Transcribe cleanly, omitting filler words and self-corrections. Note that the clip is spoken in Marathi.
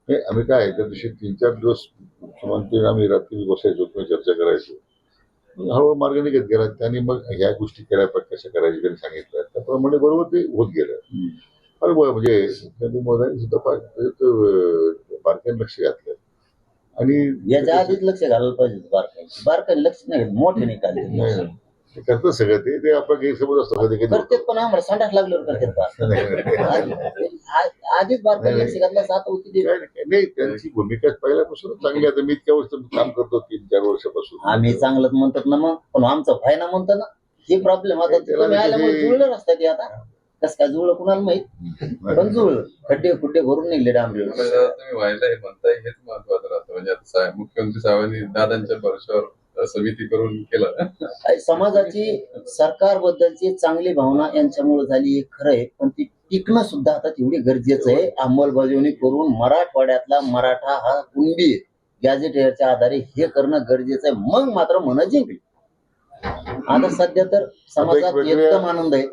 नाही, आम्ही काय त्या दिवशी 3-4 दिवस मुख्यमंत्री आम्ही रात्री बसायचो किंवा चर्चा करायचो. मग हळूहळू मार्ग निघत गेला. त्यांनी मग ह्या गोष्टी केल्या पाहिजे, कशा करायच्या त्यांनी सांगितलं. त्याप्रमाणे बरोबर ते होत गेलं. फार म्हणजे मुख्यमंत्री महोदयांनी सुद्धा फार बारकाईने लक्ष घातलं. आणि याच्या आधीच लक्ष घालायला पाहिजे. बारकाईने लक्ष नाही घातलं, मोठे निकाल नाही, ते करतात सगळं. ते आपला गैरसमज असतो कधी कधी. करतात, पण आम्हाला संडास लागल्यावर करतात. आधीच बारकाईने लक्ष घातलं सात होती. नाही, त्यांची भूमिका पहिल्यापासूनच चांगली आहे. मी इतक्या वर्ष काम करतो 3-4 वर्षापासून. आम्ही चांगलंच म्हणतात ना, मग पण आमचं फायना म्हणतो ना, हे प्रॉब्लेम. आता तुम्ही आल्यामुळे जुळलं रस्ता ते. आता कसं काय जुळलं कुणाला माहित, पण जुळलं. खड्डे खुड्डे भरून निघले डांबरे. तुम्ही व्हायला हे म्हणताय हेच महत्वाचं राहतं. म्हणजे आता मुख्यमंत्री साहेबांनी दादांच्या भरोश्यावर समिती करून केलं. समाजाची सरकारबद्दलची चांगली भावना यांच्यामुळे झाली हे खरं आहे, पण ती टिकणं सुद्धा आता तेवढी गरजेचं आहे. अंमलबजावणी करून मराठवाड्यातला मराठा हा कुणबी गॅझेटेअरच्या आधारे हे करणं गरजेचं आहे. मग मात्र मन जिंकली. आता सध्या तर समाजात एकदम आनंद आहे.